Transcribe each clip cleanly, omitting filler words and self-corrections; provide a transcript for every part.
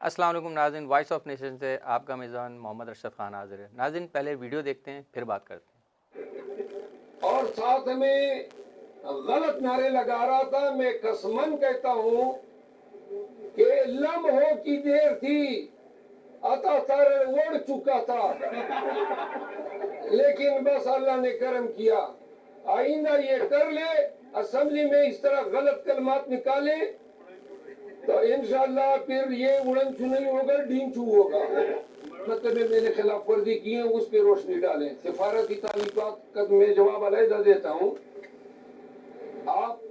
अस्सलाम वालेकुम नाज़रीन, वॉइस ऑफ नेशन से आपका मेज़बान मोहम्मद अरशद खान हाज़िर है। नाज़रीन, पहले वीडियो देखते हैं फिर बात करते हैं। और साथ में गलत नारे लगा रहा था। मैं कसमन कहता हूँ कि लम्हों की देर थी, अता सर उड़ चुका था, लेकिन बस अल्लाह ने करम किया। आइंदा ये कर ले, असेंबली में इस तरह गलत कलमात निकाले तो इंशाअल्लाह फिर ये उड़नछू नहीं होगा, ढींचू होगा। मतलब मैंने खिलाफ वर्जी की है, उस पर रोशनी डालें। सिफारती ताल्लुकात का मैं जवाब अलहदा देता हूँ। आप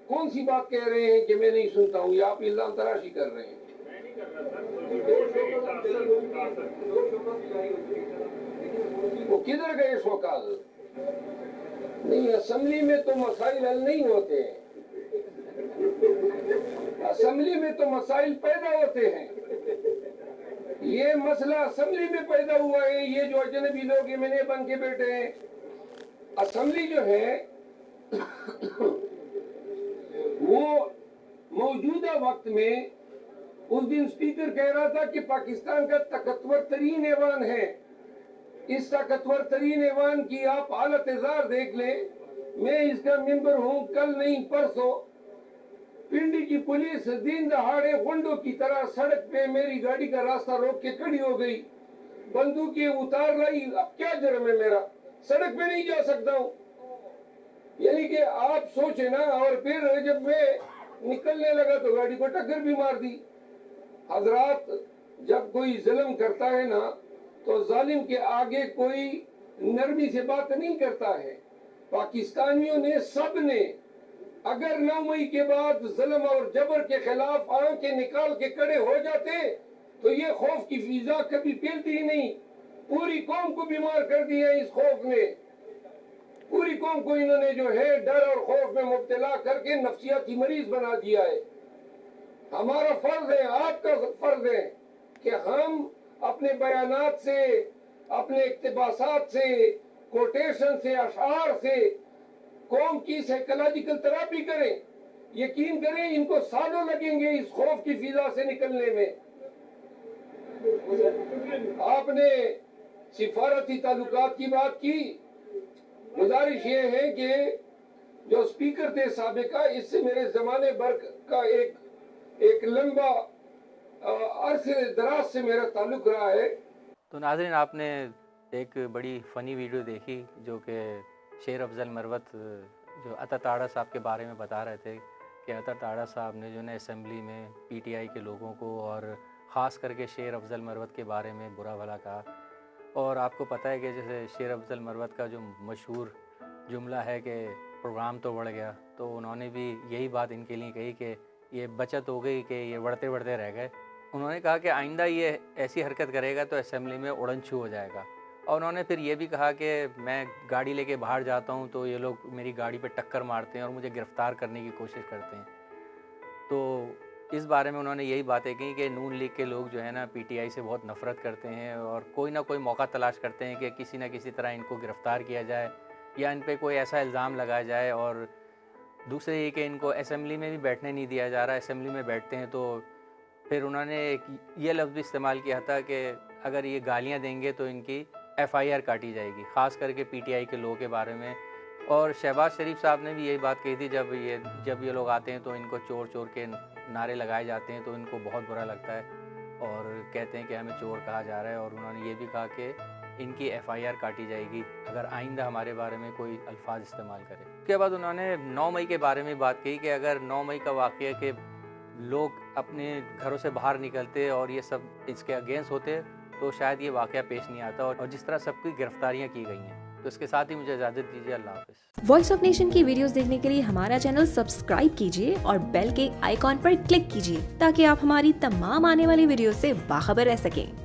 कौन सी बात कह रहे हैं कि मैं नहीं सुनता हूँ, या आप इल्जाम तराशी कर रहे हैं? वो किधर गए शोकाज? नहीं, असेंबली में तो मसाइल हल नहीं होते हैं। असेंबली में तो मसाइल पैदा होते हैं। ये मसला असेंबली में पैदा हुआ है। ये जो अजनबी लोग एमएनए बन के बैठे हैं, असेंबली जो है वो मौजूदा वक्त में, उस दिन स्पीकर कह रहा था कि पाकिस्तान का ताकतवर तरीन ऐवान है। इस ताकतवर तरीन ऐवान की आप हालत जार देख लें। मैं इसका मेंबर हूँ। कल नहीं परसों पिंडी की पुलिस दिन दहाड़े गुंडों की तरह सड़क पे मेरी गाड़ी का रास्ता रोक के खड़ी हो गई, बंदूकें उतार लाई। अब क्या जुर्म है मेरा? सड़क पे नहीं जा सकता हूँ। यानी कि आप सोचे ना। और फिर जब मैं निकलने लगा तो गाड़ी को टक्कर भी मार दी। हजरात, जब कोई जुल्म करता है ना, तो जालिम के आगे कोई नरमी से बात नहीं करता है। पाकिस्तानियों ने, सब ने, अगर 9 मई के बाद जुल्म और जबर के खिलाफ आंखें निकाल के खड़े हो जाते तो ये खौफ की फिजा कभी फैलती ही नहीं। पूरी कौम को बीमार कर दिया इस खौफ ने। पूरी कौम को इन्होंने जो है डर और खौफ में मुब्तला करके नफ्सियाती मरीज बना दिया है। हमारा फर्ज है, आपका फर्ज है कि हम अपने बयानात से, अपने इक्तिबासात से, कोटेशन से, अशार से कौम की साइकोलॉजिकल थेरेपी करें। यकीन करें, इनको सालों लगेंगे इस खौफ की फिजा से निकलने में। आपने सिफारती ताल्लुकात की बात की। गुजारिश ये है कि जो स्पीकर थे साबिका, इससे मेरे जमाने भर का एक लंबा अरसे दराज से मेरा ताल्लुक रहा है। तो नाज़रीन, आपने एक बड़ी फ़नी वीडियो देखी जो कि शेर अफजल मरवत जो अता ताड़ा साहब के बारे में बता रहे थे कि अता ताड़ा साहब ने जो है असेंबली में पीटीआई के लोगों को और ख़ास करके शेर अफजल मरवत के बारे में बुरा भला कहा। और आपको पता है कि जैसे शेर अफजल मरवत का जो मशहूर जुमला है कि प्रोग्राम तो बढ़ गया, तो उन्होंने भी यही बात इनके लिए कही कि ये बचत हो गई, कि ये बढ़ते बढ़ते रह गए। उन्होंने कहा कि आइंदा ये ऐसी हरकत करेगा तो असेंबली में उड़नछू हो जाएगा। और उन्होंने फिर ये भी कहा कि मैं गाड़ी लेके बाहर जाता हूँ तो ये लोग मेरी गाड़ी पे टक्कर मारते हैं और मुझे गिरफ़्तार करने की कोशिश करते हैं। तो इस बारे में उन्होंने यही बातें कही कि नून लीग के लोग जो है ना पीटीआई से बहुत नफ़रत करते हैं और कोई ना कोई मौका तलाश करते हैं कि किसी न किसी तरह इनको गिरफ़्तार किया जाए या इन पे कोई ऐसा इल्ज़ाम लगाया जाए। और दूसरे ये कि इनको असेंबली में भी बैठने नहीं दिया जा रहा। असेंबली में बैठते हैं तो फिर उन्होंने एक ये लफ्ज़ भी इस्तेमाल किया था कि अगर ये गालियाँ देंगे तो इनकी एफआईआर काटी जाएगी, ख़ास करके पीटीआई के लोगों के बारे में। और शहबाज शरीफ साहब ने भी यही बात कही थी, जब ये लोग आते हैं तो इनको चोर चोर के नारे लगाए जाते हैं तो इनको बहुत बुरा लगता है और कहते हैं कि हमें चोर कहा जा रहा है। और उन्होंने ये भी कहा कि इनकी एफआईआर काटी जाएगी अगर आइंदा हमारे बारे में कोई अल्फाज इस्तेमाल करे। उसके बाद उन्होंने 9 मई के बारे में बात कही कि अगर 9 मई का वाक़या के लोग अपने घरों से बाहर निकलते और ये सब इसके अगेंस्ट होते तो शायद ये वाक़या पेश नहीं आता। और जिस तरह सबकी गिरफ्तारियां की गई हैं, तो इसके साथ ही मुझे इजाज़त दीजिए। अल्लाह हाफ़िज़। वॉइस ऑफ नेशन की वीडियोस देखने के लिए हमारा चैनल सब्सक्राइब कीजिए और बेल के आइकॉन पर क्लिक कीजिए ताकि आप हमारी तमाम आने वाली वीडियो से बाखबर रह सकें।